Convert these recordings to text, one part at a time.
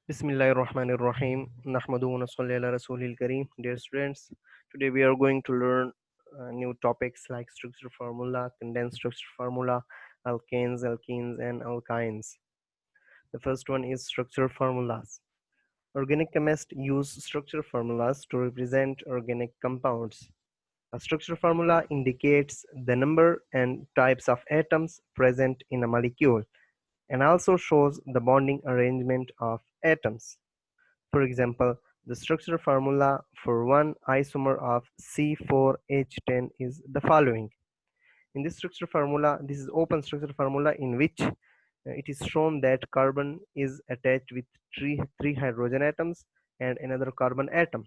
Bismillahirrahmanirrahim. Nahmadu wa nusalli ala Rasulil Kareem. Dear students, today we are going to learn new topics like structure formula, condensed structure formula, alkanes, alkenes, and alkynes. The first one is structure formulas. Organic chemists use structure formulas to represent organic compounds. A structure formula indicates the number and types of atoms present in a molecule and also shows the bonding arrangement of atoms. For example, the structure formula for one isomer of C4H10 is the following. In this structure formula, this is open structure formula in which it is shown that carbon is attached with three hydrogen atoms and another carbon atom.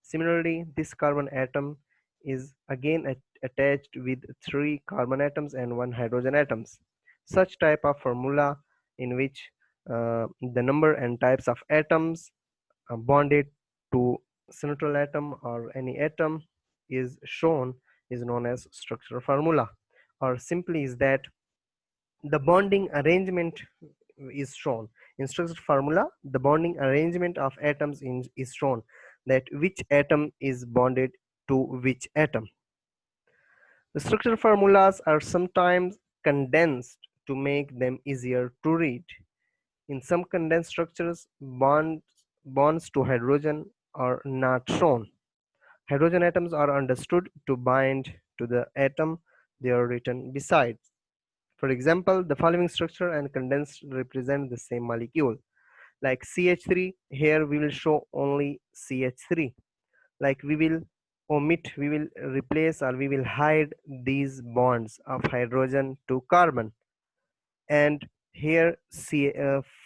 Similarly, this carbon atom is again attached with three carbon atoms and one hydrogen atoms. Such type of formula in which the number and types of atoms bonded to central atom or any atom is shown is known as structural formula, or simply is that the bonding arrangement is shown. In structural formula, the bonding arrangement of atoms is shown, that which atom is bonded to which atom. The structural formulas are sometimes condensed to make them easier to read. In some condensed structures, bonds to hydrogen are not shown. Hydrogen atoms are understood to bind to the atom they are written beside. For example, the following structure and condensed represent the same molecule. Like CH3, here we will show only CH3. Like we will we will replace or we will hide these bonds of hydrogen to carbon. And here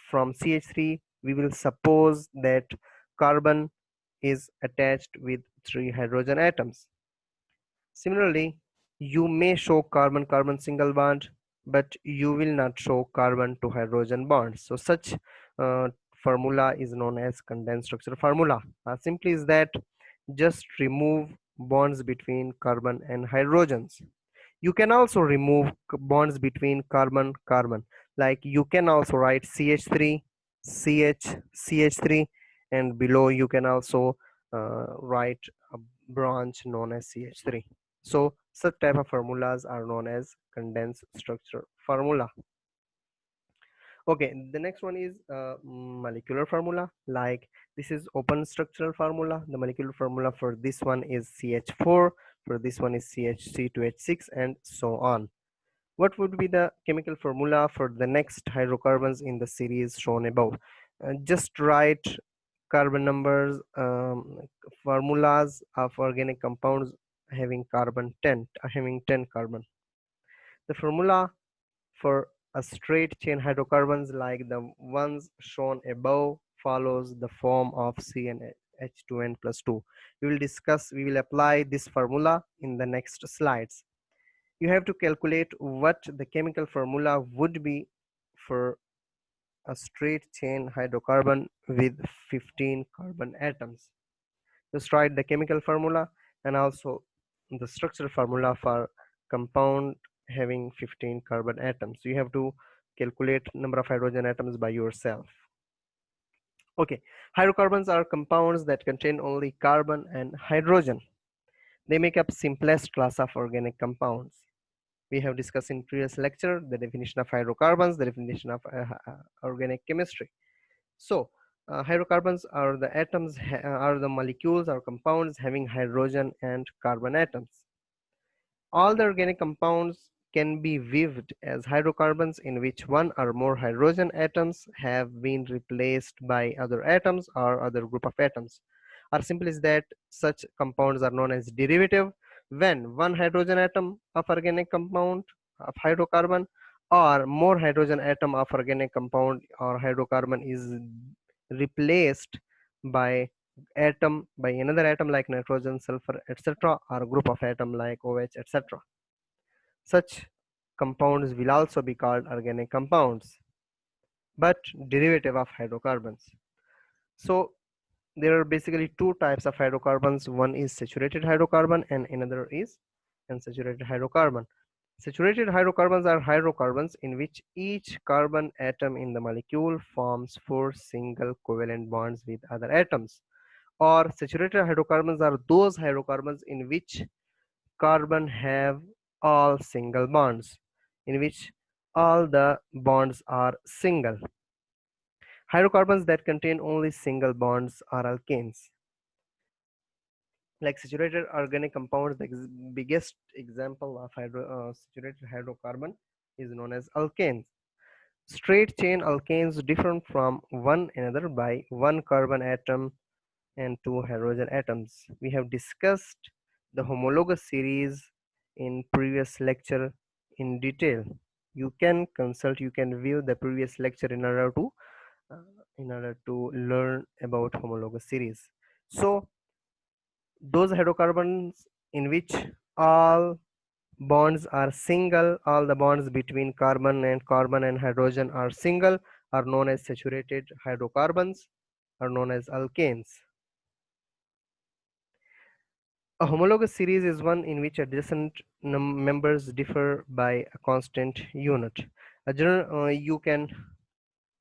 from CH3 we will suppose that carbon is attached with three hydrogen atoms. Similarly, you may show carbon-carbon single bond, but you will not show carbon to hydrogen bonds. So such uh, formula is known as condensed structure formula. Simply is that just remove bonds between carbon and hydrogens. You can also remove bonds between carbon-carbon. Like you can also write CH3, CH, CH3, and below you can also write a branch known as CH3. So such type of formulas are known as condensed structure formula. Okay, the next one is molecular formula. Like this is open structural formula. The molecular formula for this one is CH4, for this one is CH3 2H6, and so on. What would be the chemical formula for the next hydrocarbons in the series shown above? Just write carbon numbers, formulas of organic compounds having carbon 10, having 10 carbon. The formula for a straight chain hydrocarbons like the ones shown above follows the form of CnH2n plus 2. We will apply this formula in the next slides. You have to calculate what the chemical formula would be for a straight chain hydrocarbon with 15 carbon atoms. Just write the chemical formula and also the structural formula for compound having 15 carbon atoms. You have to calculate number of hydrogen atoms by yourself. Okay, hydrocarbons are compounds that contain only carbon and hydrogen. They make up simplest class of organic compounds. We have discussed in previous lecture the definition of hydrocarbons, the definition of organic chemistry. So hydrocarbons are the atoms, are the molecules or compounds having hydrogen and carbon atoms. All the organic compounds can be viewed as hydrocarbons in which one or more hydrogen atoms have been replaced by other atoms or other group of atoms. Or simply is that such compounds are known as derivative when one hydrogen atom of organic compound of hydrocarbon or more hydrogen atom of organic compound or hydrocarbon is replaced by another atom like nitrogen, sulfur, etc., or group of atom like OH, etc. Such compounds will also be called organic compounds, but derivative of hydrocarbons. So there are basically two types of hydrocarbons. One is saturated hydrocarbon and another is unsaturated hydrocarbon. Saturated hydrocarbons are hydrocarbons in which each carbon atom in the molecule forms four single covalent bonds with other atoms. Or saturated hydrocarbons are those hydrocarbons in which carbon have all single bonds, in which all the bonds are single. Hydrocarbons that contain only single bonds are alkanes. Like saturated organic compounds, the biggest example of saturated hydrocarbon is known as alkanes. Straight chain alkanes differ from one another by one carbon atom and two hydrogen atoms. We have discussed the homologous series in previous lecture in detail. You can consult, you can view the previous lecture uh, in order to learn about homologous series. So those hydrocarbons in which all bonds are single, all the bonds between carbon and hydrogen are single, are known as saturated hydrocarbons, are known as alkanes. A homologous series is one in which adjacent members differ by a constant unit. You can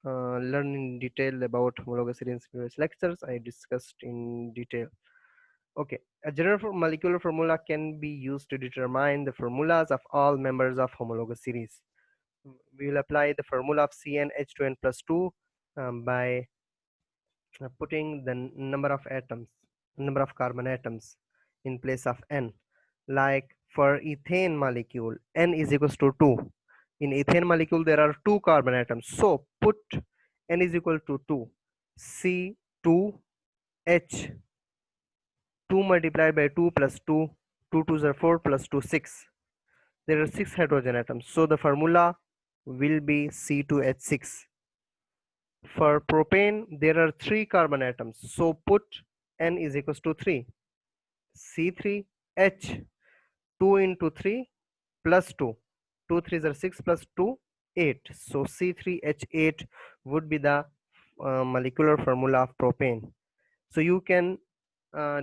learn in detail about homologous series in previous lectures. I discussed in detail. Okay, a general molecular formula can be used to determine the formulas of all members of homologous series. We will apply the formula of CnH2n plus 2 by putting the number of carbon atoms in place of n. Like for ethane molecule, n is equals to 2. In ethane molecule, there are two carbon atoms. So put n is equal to 2. C2H 2 multiplied by 2 plus 2, 2 2s are 4 plus 2 6. There are 6 hydrogen atoms. So the formula will be C2H6. For propane, there are 3 carbon atoms. So put N is equals to 3. C3H 2 into 3 plus 2. 2 3s are 6 plus 2, 8. So C3H8 would be the molecular formula of propane. So you can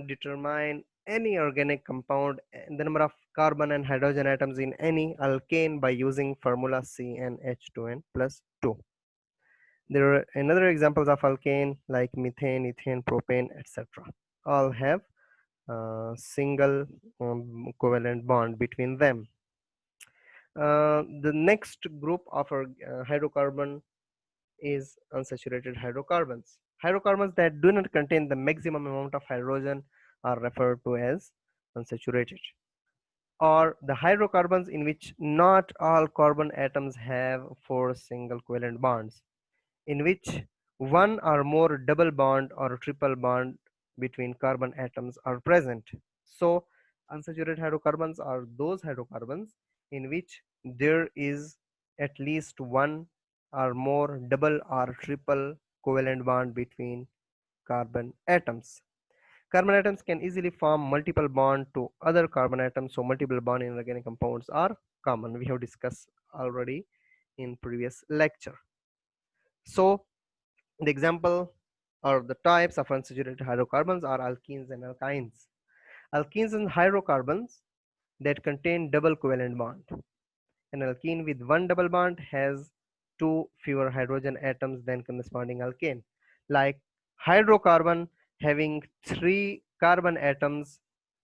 determine any organic compound and the number of carbon and hydrogen atoms in any alkane by using formula CnH2n plus 2. There are another examples of alkane like methane, ethane, propane, etc. All have single covalent bond between them. The next group of our hydrocarbon is unsaturated hydrocarbons. Hydrocarbons that do not contain the maximum amount of hydrogen are referred to as unsaturated. Or the hydrocarbons in which not all carbon atoms have four single covalent bonds, in which one or more double bond or triple bond between carbon atoms are present. So unsaturated hydrocarbons are those hydrocarbons in which there is at least one or more double or triple covalent bond between carbon atoms. Carbon atoms can easily form multiple bond to other carbon atoms, so multiple bond in organic compounds are common. We have discussed already in previous lecture. So the example or the types of unsaturated hydrocarbons are alkenes and alkynes. Alkenes and hydrocarbons that contain double covalent bond. An alkene with one double bond has two fewer hydrogen atoms than corresponding alkane. Like hydrocarbon having three carbon atoms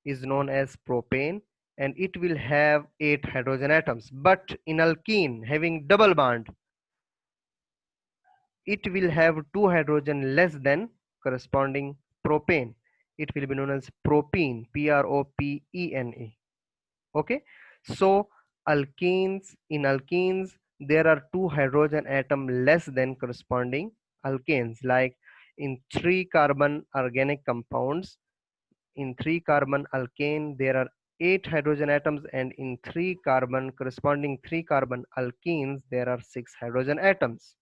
is known as propane and it will have 8 hydrogen atoms. But in alkene having double bond, it will have 2 hydrogen less than corresponding propane. It will be known as propene, Propene. Okay, so in alkenes there are 2 hydrogen atom less than corresponding alkanes. Like in 3 carbon organic compounds, in 3 carbon alkane there are 8 hydrogen atoms, and in 3 carbon corresponding 3 carbon alkenes there are 6 hydrogen atoms.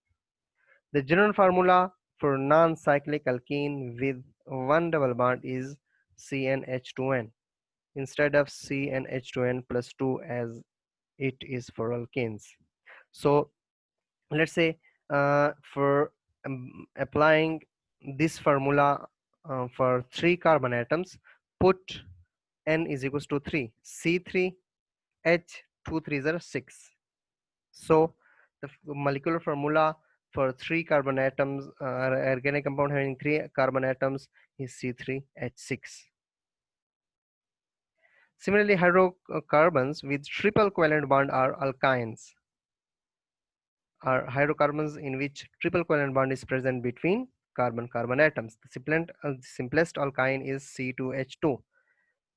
The general formula for non-cyclic alkene with one double bond is CnH2n instead of CnH2n plus 2 as it is for alkenes. So let's say for applying this formula for 3 carbon atoms, put n is equals to 3, C3H 2 3s are 6. So the molecular formula for three carbon atoms, organic compound having three carbon atoms, is C3H6. Similarly, hydrocarbons with triple covalent bond are alkynes, are hydrocarbons in which triple covalent bond is present between carbon-carbon atoms. The simplest alkyne is C2H2.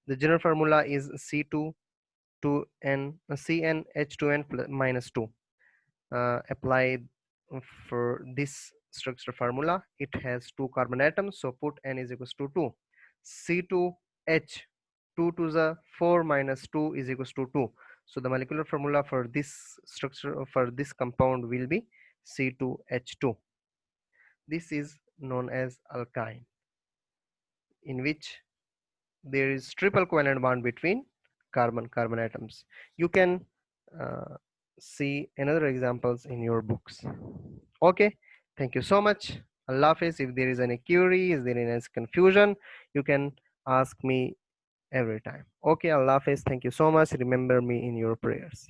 The general formula is CnH2n minus 2. Applied for this structure formula, it has two carbon atoms, so put n is equals to 2. C2H, 2 to the 4 minus 2 is equals to 2. So the molecular formula for this structure, for this compound, will be C2H2. This is known as alkyne, in which there is triple covalent bond between carbon-carbon atoms. You can uh, see another examples in your books. Okay, thank you so much. Allah Hafiz. If there is any query, is there any confusion, you can ask me every time. Okay, Allah Hafiz. Thank you so much. Remember me in your prayers.